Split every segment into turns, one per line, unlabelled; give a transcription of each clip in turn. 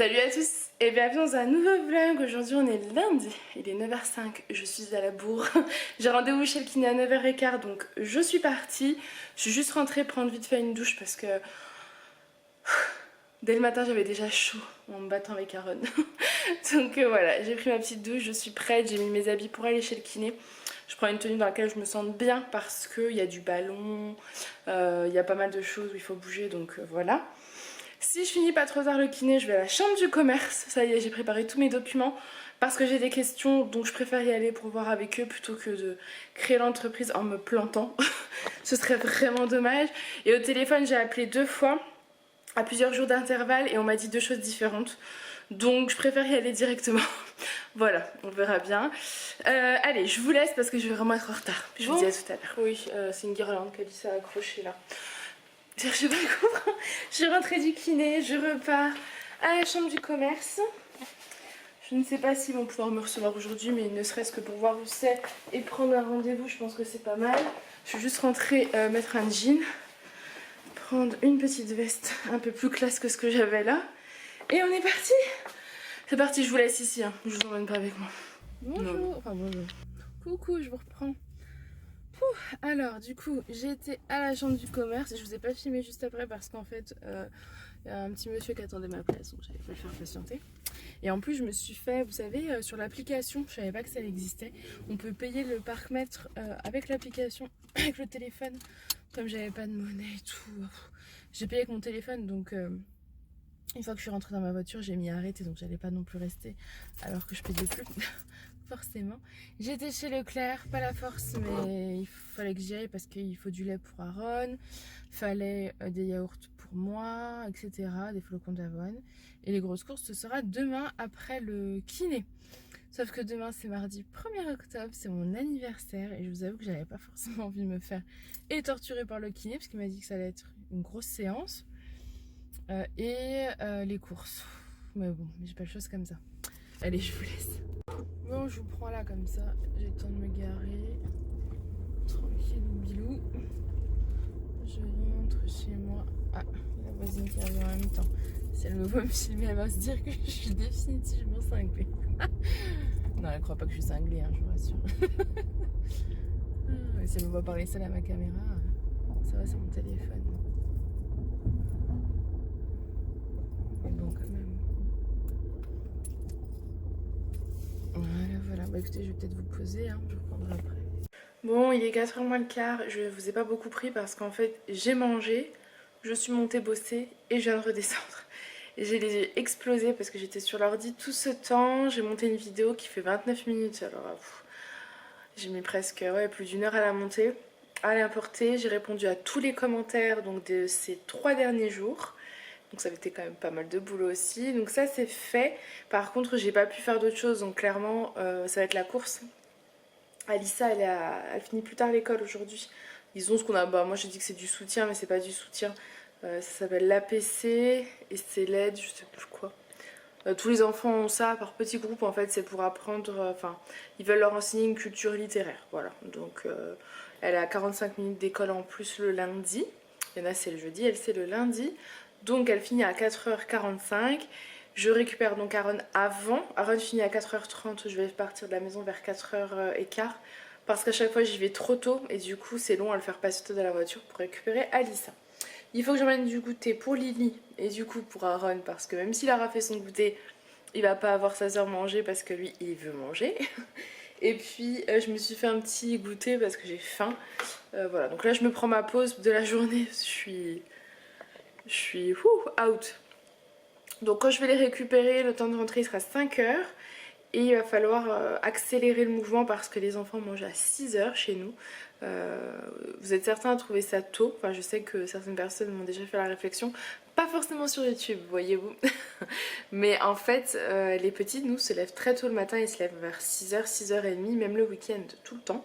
Salut à tous et bienvenue dans un nouveau vlog. Aujourd'hui on est lundi, il est 9h05, je suis à la bourre. J'ai rendez-vous chez le kiné à 9h15 donc je suis partie. Je suis juste rentrée prendre vite fait une douche parce que dès le matin j'avais déjà chaud en me battant avec Aaron. Donc voilà, j'ai pris ma petite douche, je suis prête, j'ai mis mes habits pour aller chez le kiné. Je prends une tenue dans laquelle je me sente bien parce qu'il y a du ballon, il y a pas mal de choses où il faut bouger donc voilà. Si je finis pas trop tard le kiné, je vais à la chambre du commerce. Ça y est, j'ai préparé tous mes documents parce que j'ai des questions, donc je préfère y aller pour voir avec eux plutôt que de créer l'entreprise en me plantant. Ce serait vraiment dommage. Et au téléphone, j'ai appelé 2 fois à plusieurs jours d'intervalle et on m'a dit 2 choses différentes. Donc je préfère y aller directement. Voilà, on verra bien. Allez, je vous laisse parce que je vais vraiment être en retard. Je vous dis à tout à l'heure. Oui, c'est une guirlande qu'Alice a accrochée là. Je vais pas comprendre. Je suis rentrée du kiné, je repars à la chambre du commerce. Je ne sais pas s'ils vont pouvoir me recevoir aujourd'hui, mais ne serait-ce que pour voir où c'est et prendre un rendez-vous, je pense que c'est pas mal. Je suis juste rentrée mettre un jean, prendre une petite veste un peu plus classe que ce que j'avais là. Et on est parti. C'est parti, je vous laisse ici, hein. Je vous emmène pas avec moi. Bonjour. Enfin bonjour. Coucou, je vous reprends. Alors du coup j'ai été à la chambre du commerce. Je vous ai pas filmé juste après parce qu'en fait y a un petit monsieur qui attendait ma place, donc j'allais pas le faire patienter. Et en plus je me suis fait, vous savez, sur l'application, je savais pas que ça existait, on peut payer le parc-mètre avec l'application, avec le téléphone. Comme j'avais pas de monnaie et tout, j'ai payé avec mon téléphone. Donc une fois que je suis rentrée dans ma voiture, j'ai mis à arrêter, donc j'allais pas non plus rester alors que je payais plus. Forcément. J'étais chez Leclerc, pas la force, mais il fallait que j'y aille parce qu'il faut du lait pour Aaron, fallait des yaourts pour moi, etc. Des flocons d'avoine. Et les grosses courses, ce sera demain après le kiné. Sauf que demain c'est mardi 1er octobre, c'est mon anniversaire et je vous avoue que j'avais pas forcément envie de me faire et torturer par le kiné parce qu'il m'a dit que ça allait être une grosse séance. Les courses. Mais bon, j'ai pas le choix comme ça. Allez, je vous laisse. Bon, je vous prends là comme ça, j'ai le temps de me garer. Tranquille ou bilou. Je rentre chez moi. Ah, la voisine qui arrive en même temps. Si elle me voit me filmer, elle va se dire que je suis définitivement cinglée. Non, elle croit pas que je suis cinglée, hein, je vous rassure. Si elle me voit parler seule à ma caméra, ça va sur mon téléphone. Mais bon, quand même. Voilà. Bah écoutez, je vais peut-être vous poser, hein, je reprendrai après. Bon, il est 4h moins le quart, je vous ai pas beaucoup pris parce qu'en fait, j'ai mangé, je suis montée bosser et je viens de redescendre. Et j'ai les yeux explosés parce que j'étais sur l'ordi tout ce temps, j'ai monté une vidéo qui fait 29 minutes, alors j'ai mis presque plus d'1 heure à la monter, à l'importer. J'ai répondu à tous les commentaires donc de ces 3 derniers jours. Donc ça avait été quand même pas mal de boulot aussi. Donc ça c'est fait. Par contre j'ai pas pu faire d'autres choses. Donc clairement ça va être la course. Alissa elle finit plus tard l'école aujourd'hui. Ils ont ce qu'on a... Bah moi j'ai dit que c'est du soutien mais c'est pas du soutien. Ça s'appelle l'APC et c'est l'aide, je sais plus quoi. Tous les enfants ont ça par petits groupes en fait. C'est pour apprendre... Enfin ils veulent leur enseigner une culture littéraire. Voilà. Donc elle a 45 minutes d'école en plus le lundi. Il y en a c'est le jeudi, elle c'est le lundi. Donc elle finit à 4h45. Je récupère donc Aaron avant. Aaron finit à 4h30. Je vais partir de la maison vers 4h15. Parce qu'à chaque fois j'y vais trop tôt. Et du coup c'est long à le faire passer dans la voiture pour récupérer Alissa. Il faut que j'emmène du goûter pour Lily. Et du coup pour Aaron. Parce que même s'il aura fait son goûter, il va pas avoir sa soeur manger. Parce que lui il veut manger. Et puis je me suis fait un petit goûter parce que j'ai faim. Voilà, donc là je me prends ma pause de la journée. Je suis out. Donc quand je vais les récupérer, le temps de rentrer il sera 5h. Et il va falloir accélérer le mouvement parce que les enfants mangent à 6h chez nous. Vous êtes certains à trouver ça tôt. Enfin je sais que certaines personnes m'ont déjà fait la réflexion. Pas forcément sur YouTube, voyez-vous. Mais en fait les petits nous se lèvent très tôt le matin. Ils se lèvent vers 6h, 6h30, même le week-end, tout le temps.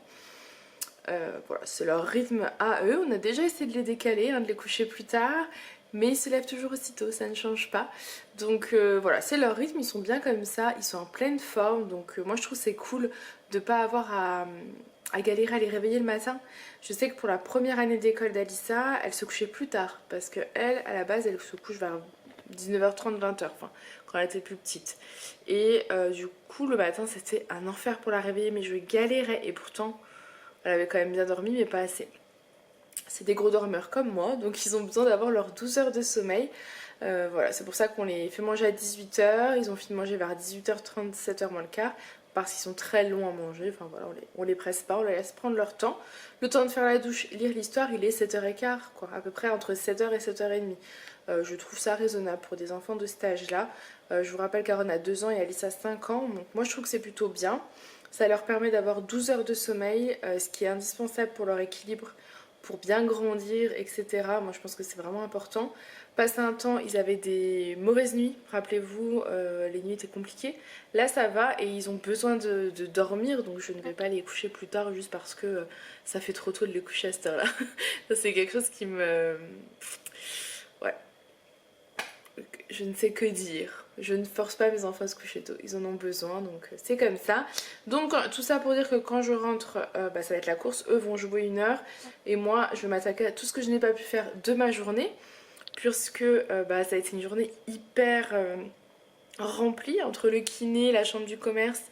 Voilà, c'est leur rythme à eux. On a déjà essayé de les décaler, hein, de les coucher plus tard. Mais ils se lèvent toujours aussitôt, ça ne change pas. Donc voilà, c'est leur rythme, ils sont bien comme ça, ils sont en pleine forme. Donc moi je trouve c'est cool de pas avoir à galérer à les réveiller le matin. Je sais que pour la première année d'école d'Alissa, elle se couchait plus tard. Parce que elle, à la base, elle se couche vers 19h30, 20h, enfin quand elle était plus petite. Et du coup le matin c'était un enfer pour la réveiller, mais je galérais, et pourtant elle avait quand même bien dormi mais pas assez. C'est des gros dormeurs comme moi, donc ils ont besoin d'avoir leurs 12 heures de sommeil. Voilà, c'est pour ça qu'on les fait manger à 18h, ils ont fini de manger vers 18h30, 17h moins le quart, parce qu'ils sont très longs à manger, enfin voilà, on les presse pas, on les laisse prendre leur temps. Le temps de faire la douche, lire l'histoire, il est 7h15, quoi, à peu près entre 7h et 7h30. Je trouve ça raisonnable pour des enfants de cet âge-là. Je vous rappelle qu'Aaron a 2 ans et Alice a 5 ans, donc moi je trouve que c'est plutôt bien. Ça leur permet d'avoir 12 heures de sommeil, ce qui est indispensable pour leur équilibre, pour bien grandir, etc. Moi je pense que c'est vraiment important. Passé un temps, ils avaient des mauvaises nuits, rappelez-vous, les nuits étaient compliquées. Là ça va et ils ont besoin de dormir, donc je ne vais pas les coucher plus tard juste parce que ça fait trop tôt de les coucher à cette heure-là. Ça c'est quelque chose qui me... Ouais. Je ne sais que dire. Je ne force pas mes enfants à se coucher tôt. Ils en ont besoin, donc c'est comme ça. Donc tout ça pour dire que quand je rentre, ça va être la course. Eux vont jouer 1 heure. Et moi, je vais m'attaquer à tout ce que je n'ai pas pu faire de ma journée. Puisque ça a été une journée hyper remplie. Entre le kiné, la chambre du commerce.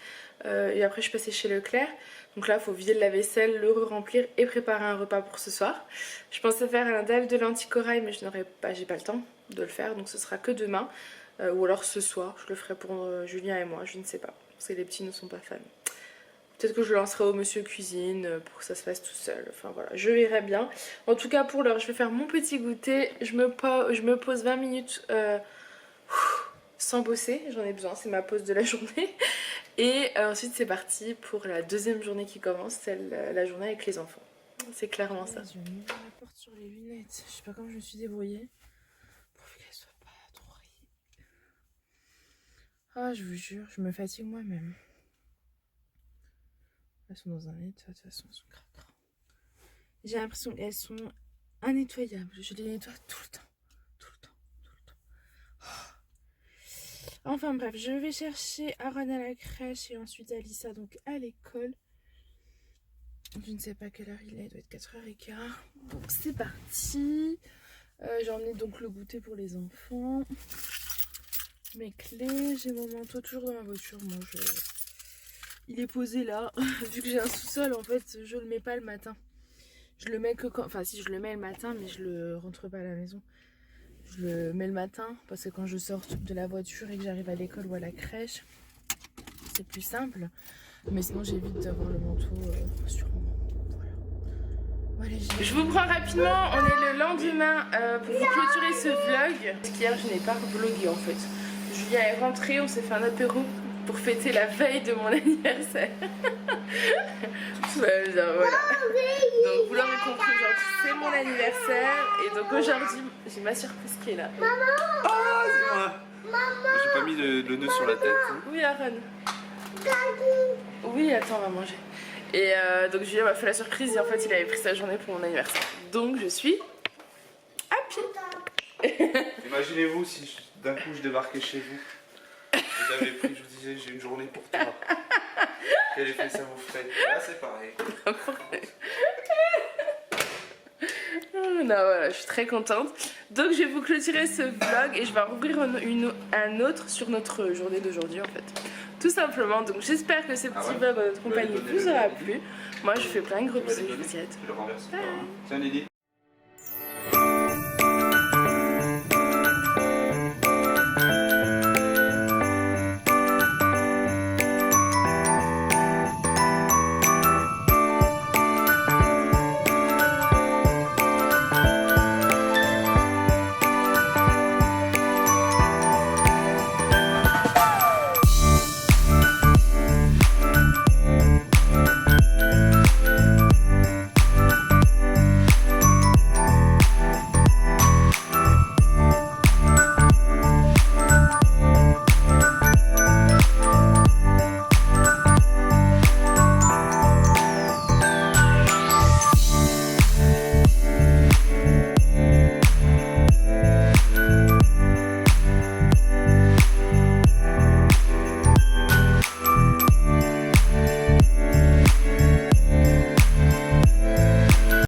Et après, je suis passée chez Leclerc. Donc là, il faut vider la vaisselle, le remplir et préparer un repas pour ce soir. Je pensais faire un dalle de lentilles corail, mais j'ai pas le temps de le faire, donc ce sera que demain. Ou alors ce soir, je le ferai pour Julien et moi, je ne sais pas. Parce que les petits ne sont pas fans. Peut-être que je lancerai au monsieur cuisine pour que ça se fasse tout seul. Enfin voilà, je verrai bien. En tout cas, pour l'heure, je vais faire mon petit goûter. Je me pose 20 minutes sans bosser. J'en ai besoin, c'est ma pause de la journée. Et ensuite c'est parti pour la deuxième journée qui commence, celle la journée avec les enfants. C'est clairement ça. Je vais ouvrir la porte sur les lunettes. Je sais pas comment je me suis débrouillée pourvu qu'elles soient pas trop rayées. Ah, je vous jure, je me fatigue moi-même. Elles sont dans un état, de toute façon, elles sont cracra. J'ai l'impression qu'elles sont innettoyables. Je les nettoie tout le temps. Tout le temps. Tout le temps. Oh. Enfin bref, je vais chercher Aaron à la crèche et ensuite Alissa donc à l'école. Je ne sais pas quelle heure il doit être 4h15. Donc c'est parti. J'ai emmené donc le goûter pour les enfants. Mes clés, j'ai mon manteau toujours dans ma voiture. Bon, il est posé là. Vu que j'ai un sous-sol, en fait, je le mets pas le matin. Je le mets que quand... Enfin si, je le mets le matin, mais je le rentre pas à la maison. Je le mets le matin parce que quand je sors de la voiture et que j'arrive à l'école ou à la crèche, c'est plus simple. Mais sinon j'évite d'avoir le manteau sur moi. Voilà. Je vous prends rapidement, on est le lendemain pour vous clôturer ce vlog. Parce qu'hier je n'ai pas vlogué en fait. Julien est rentré, on s'est fait un apéro pour fêter la veille de mon anniversaire. Voilà. Donc vous l'aurez compris, aujourd'hui c'est mon anniversaire. Et donc aujourd'hui j'ai ma surprise qui est là.
Maman. Oh c'est moi. Maman. J'ai pas mis le nœud sur la tête. Hein.
Oui Aaron. Oui attends on va manger. Et donc Julien m'a fait la surprise et en fait il avait pris sa journée pour mon anniversaire. Donc je suis happy.
Imaginez-vous si d'un coup je débarquais chez vous. Vous avez pris, je vous disais j'ai une journée pour toi. Quel effet ça vous ferait? Là c'est pareil.
Non voilà, je suis très contente. Donc je vais vous clôturer ce vlog et je vais rouvrir un autre sur notre journée d'aujourd'hui en fait. Tout simplement, donc j'espère que ce petit vlog en notre compagnie vous aura plu. Moi je vous fais plein de gros bisous, je vous dis à tous.
Tiens Lily.